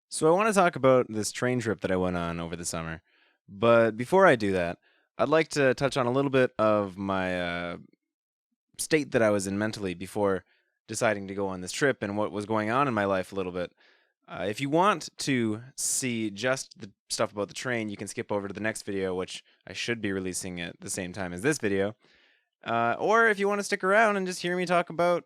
So I want to talk about this train trip that I went on over the summer. But before I do that, I'd like to touch on a little bit of my state that I was in mentally before deciding to go on this trip and what was going on in my life a little bit. If you want to see just the stuff about the train, you can skip over to the next video, which I should be releasing at the same time as this video. Or if you want to stick around and just hear me talk about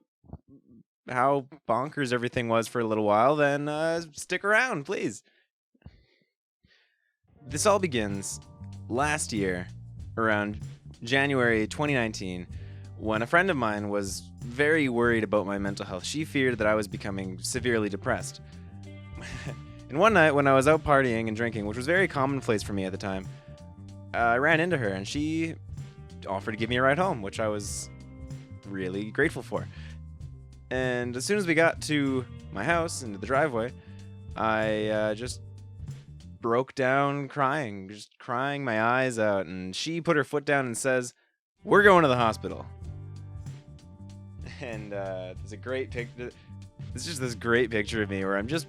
how bonkers everything was for a little while, then stick around, please. This all begins last year, around January 2019, when a friend of mine was very worried about my mental health. She feared that I was becoming severely depressed. And one night when I was out partying and drinking, which was very commonplace for me at the time, I ran into her and she offered to give me a ride home, which I was really grateful for. And as soon as we got to my house, into the driveway, I just broke down crying, just crying my eyes out. And she put her foot down and says, "We're going to the hospital." And there's a great picture. It's just this great picture of me where I'm just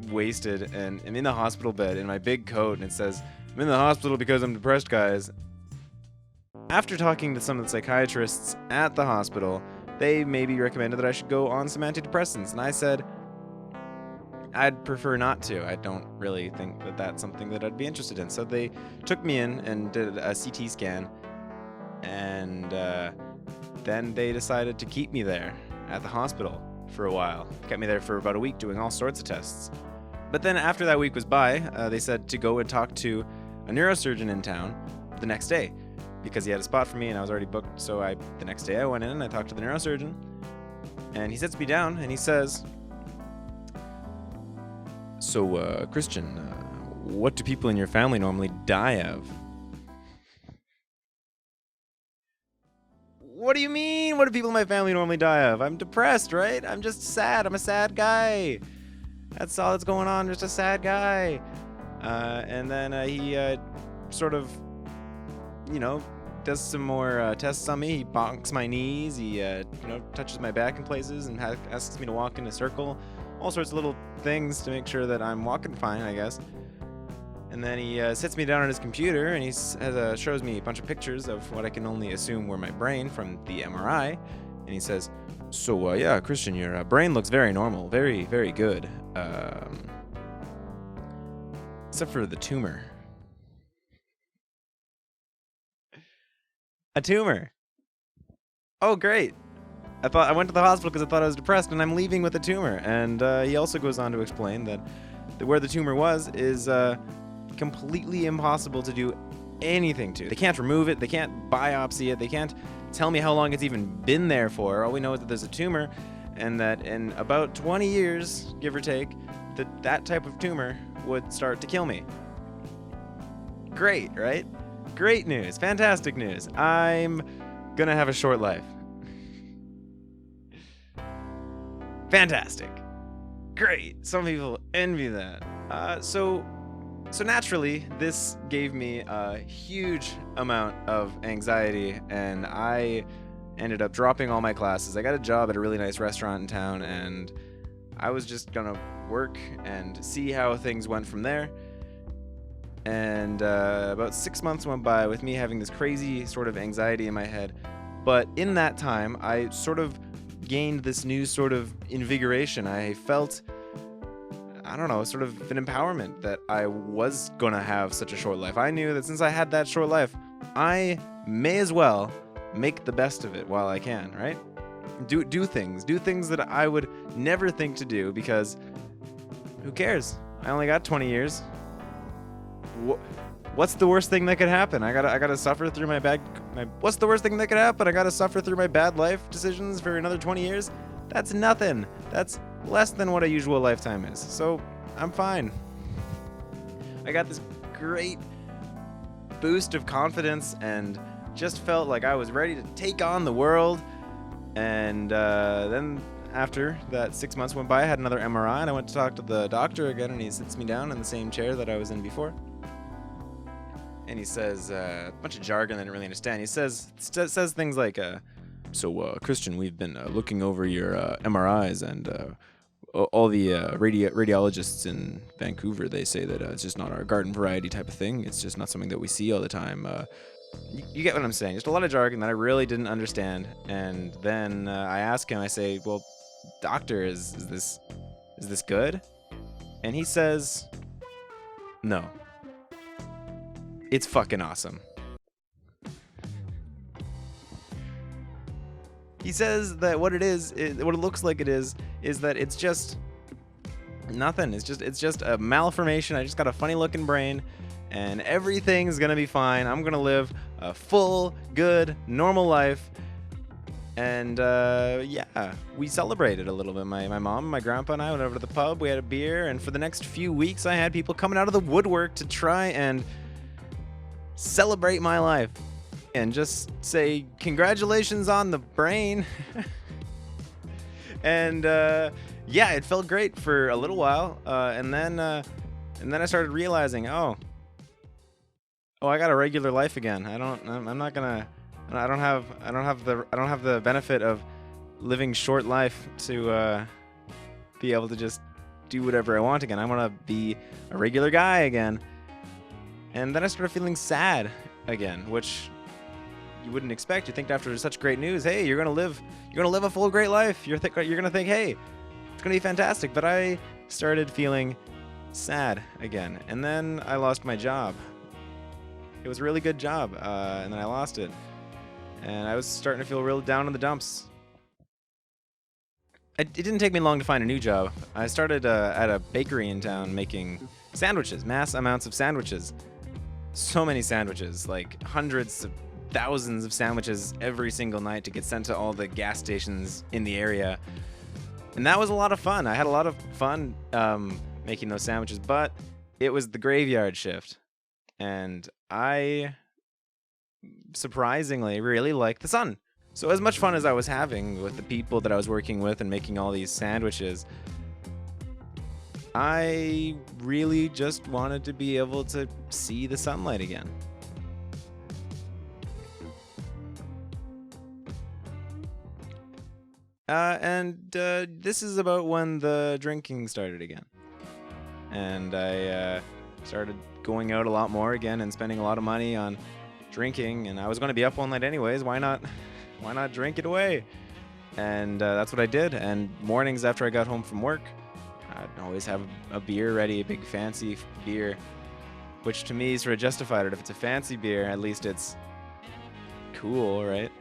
wasted and I'm in the hospital bed in my big coat, and it says, "I'm in the hospital because I'm depressed, guys." After talking to some of the psychiatrists at the hospital, they maybe recommended that I should go on some antidepressants, and I said I'd prefer not to. I don't really think that that's something that I'd be interested in. So they took me in and did a CT scan, and then they decided to keep me there at the hospital for a while. Kept me there for about a week doing all sorts of tests. But then after that week was by, they said to go and talk to a neurosurgeon in town the next day, because he had a spot for me and I was already booked. So the next day I went in and I talked to the neurosurgeon, and he sits me down and he says, "So, Christian, what do people in your family normally die of?" What do you mean? What do people in my family normally die of? I'm depressed, right? I'm just sad. I'm a sad guy. That's all that's going on. Just a sad guy. And then he sort of, does some more tests on me. He bonks my knees. He, touches my back in places and asks me to walk in a circle. All sorts of little things to make sure that I'm walking fine, I guess. And then he sits me down on his computer and he shows me a bunch of pictures of what I can only assume were my brain from the MRI. And he says, "So, yeah, Christian, your brain looks very normal. Very, very good. Except for the tumor." A tumor. Oh, great. I went to the hospital because I thought I was depressed, and I'm leaving with a tumor. And he also goes on to explain that where the tumor was is completely impossible to do anything to. They can't remove it. They can't biopsy it. They can't tell me how long it's even been there for. All we know is that there's a tumor, and that in about 20 years, give or take, that type of tumor would start to kill me. Great, right? Great news. Fantastic news. I'm gonna have a short life. Fantastic. Great. Some people envy that. So naturally, this gave me a huge amount of anxiety, and I ended up dropping all my classes. I got a job at a really nice restaurant in town, and I was just gonna work and see how things went from there. And about 6 months went by with me having this crazy sort of anxiety in my head. But in that time, I sort of gained this new sort of invigoration. I felt, I don't know, sort of an empowerment that I was gonna have such a short life. I knew that since I had that short life, I may as well make the best of it while I can, right? Do things that I would never think to do, because who cares? I only got 20 years. What's the worst thing that could happen? I gotta suffer through what's the worst thing that could happen? I gotta suffer through my bad life decisions for another 20 years? That's nothing. That's less than what a usual lifetime is. So I'm fine. I got this great boost of confidence and just felt like I was ready to take on the world. And then after that 6 months went by, I had another MRI, and I went to talk to the doctor again, and he sits me down in the same chair that I was in before. And he says a bunch of jargon that I didn't really understand. He says things like, "So, Christian, we've been looking over your MRIs, and all the radiologists in Vancouver, they say that it's just not our garden variety type of thing. It's just not something that we see all the time. You get what I'm saying? Just a lot of jargon that I really didn't understand. And then I ask him, I say, "Well, doctor, is this good?" And he says, "No, it's fucking awesome." He says that what it looks like is that it's just nothing. It's just a malformation. I just got a funny looking brain, and everything's gonna be fine. I'm gonna live a full, good, normal life. And yeah, we celebrated a little bit. My mom, my grandpa, and I went over to the pub. We had a beer, and for the next few weeks, I had people coming out of the woodwork to try and celebrate my life and just say congratulations on the brain. And yeah, it felt great for a little while, and then I started realizing, oh, I got a regular life again. I'm not gonna. I don't have the benefit of living short life to be able to just do whatever I want again. I want to be a regular guy again. And then I started feeling sad again, which you wouldn't expect. You think after such great news, hey, you're gonna live a full great life. You're gonna think, hey, it's gonna be fantastic. But I started feeling sad again, and then I lost my job. It was a really good job, and then I lost it, and I was starting to feel real down in the dumps. It didn't take me long to find a new job. I started at a bakery in town making sandwiches, mass amounts of sandwiches. So many sandwiches, like hundreds of thousands of sandwiches every single night to get sent to all the gas stations in the area. And that was a lot of fun. I had a lot of fun making those sandwiches, but it was the graveyard shift. And I surprisingly really liked the sun. So as much fun as I was having with the people that I was working with and making all these sandwiches, I really just wanted to be able to see the sunlight again. And this is about when the drinking started again. And I started going out a lot more again and spending a lot of money on drinking. And I was going to be up all night anyways. Why not drink it away? And that's what I did. And mornings after I got home from work, I'd always have a beer ready, a big fancy beer, which to me sort of justified it. If it's a fancy beer, at least it's cool, right?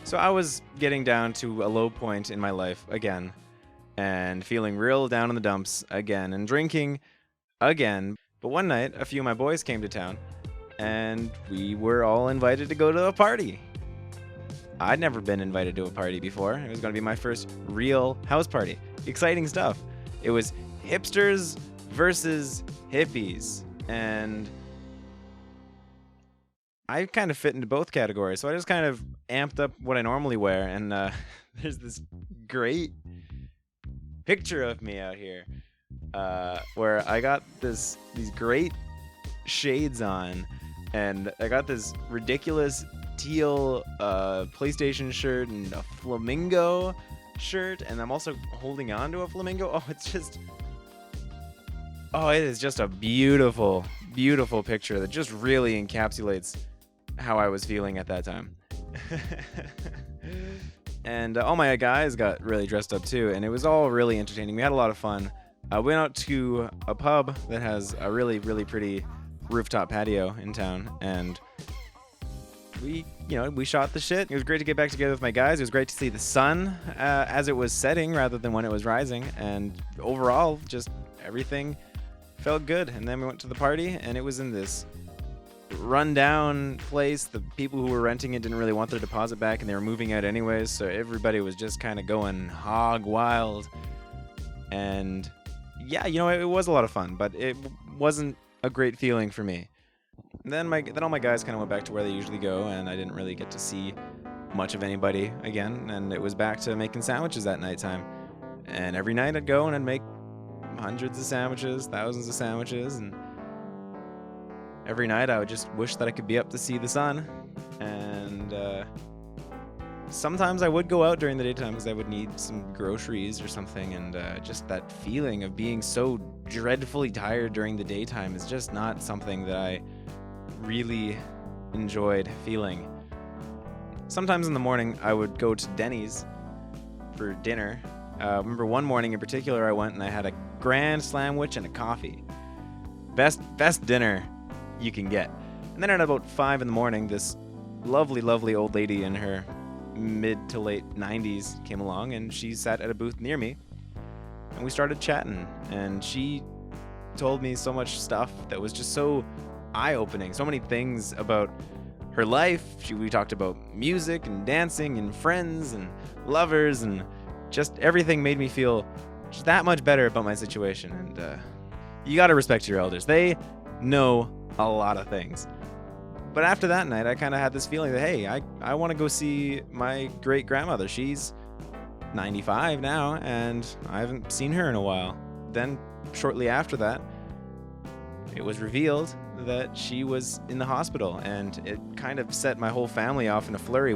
So I was getting down to a low point in my life again, and feeling real down in the dumps again, and drinking again. But one night, a few of my boys came to town, and we were all invited to go to a party. I'd never been invited to a party before. It was going to be my first real house party. Exciting stuff. It was hipsters versus hippies, and I kind of fit into both categories, so I just kind of amped up what I normally wear, and there's this great picture of me out here where I got these great shades on, and I got this ridiculous teal PlayStation shirt and a flamingo shirt, and I'm also holding on to a flamingo. It is just a beautiful, beautiful picture that just really encapsulates how I was feeling at that time. And all my guys got really dressed up too, and it was all really entertaining. We had a lot of fun. We went out to a pub that has a really, really pretty rooftop patio in town, and we shot the shit. It was great to get back together with my guys. It was great to see the sun as it was setting rather than when it was rising, and overall, just everything felt good. And then we went to the party, and it was in this rundown place. The people who were renting it didn't really want their deposit back, and they were moving out anyways, so everybody was just kind of going hog wild. And yeah, it was a lot of fun, but it wasn't a great feeling for me. Then all my guys kind of went back to where they usually go, and I didn't really get to see much of anybody again, and it was back to making sandwiches at nighttime. And every night I'd go and I'd make hundreds of sandwiches, thousands of sandwiches, and every night I would just wish that I could be up to see the sun. And sometimes I would go out during the daytime because I would need some groceries or something, and just that feeling of being so dreadfully tired during the daytime is just not something that I really enjoyed feeling. Sometimes in the morning, I would go to Denny's for dinner. Remember one morning in particular, I went and I had a grand sandwich and a coffee. Best dinner you can get. And then at about 5 in the morning, this lovely old lady in her mid to late 90s came along, and she sat at a booth near me, and we started chatting, and she told me so much stuff that was just so eye-opening, so many things about her life. We talked about music and dancing and friends and lovers, and just everything made me feel just that much better about my situation. And you gotta respect your elders. They know a lot of things. But after that night, I kind of had this feeling that, hey, I want to go see my great-grandmother. She's 95 now, and I haven't seen her in a while. Then, shortly after that, it was revealed that she was in the hospital, and it kind of set my whole family off in a flurry.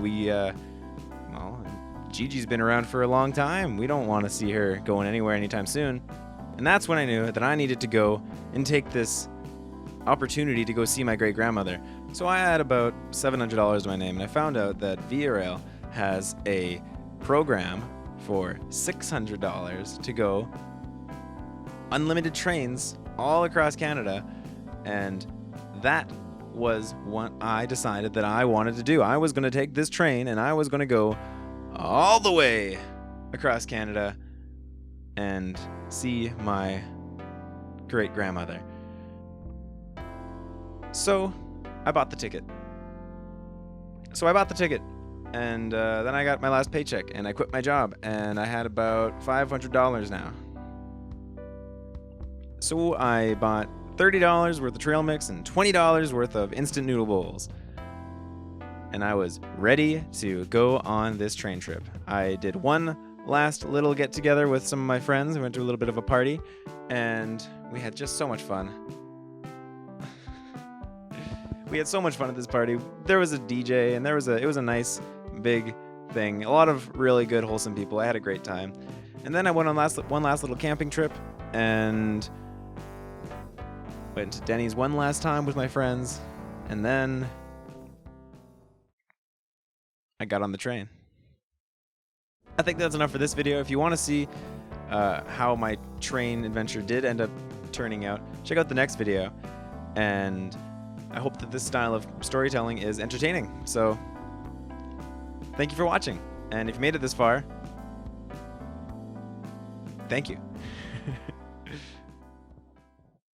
Gigi's been around for a long time. We don't want to see her going anywhere anytime soon. And that's when I knew that I needed to go and take this opportunity to go see my great-grandmother. So I had about $700 to my name, and I found out that Via Rail has a program for $600 to go unlimited trains all across Canada, and that was what I decided that I wanted to do. I was going to take this train, and I was going to go all the way across Canada and see my great-grandmother. So I bought the ticket. And then I got my last paycheck, and I quit my job, and I had about $500 now. So I bought $30 worth of trail mix and $20 worth of instant noodle bowls. And I was ready to go on this train trip. I did one last little get-together with some of my friends. We went to a little bit of a party, and we had just so much fun. We had so much fun at this party. There was a DJ, and it was a nice, big thing. A lot of really good, wholesome people. I had a great time. And then I went on one last little camping trip, and went to Denny's one last time with my friends, and then I got on the train. I think that's enough for this video. If you want to see how my train adventure did end up turning out, check out the next video. And I hope that this style of storytelling is entertaining. So, thank you for watching. And if you made it this far, thank you.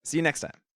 See you next time.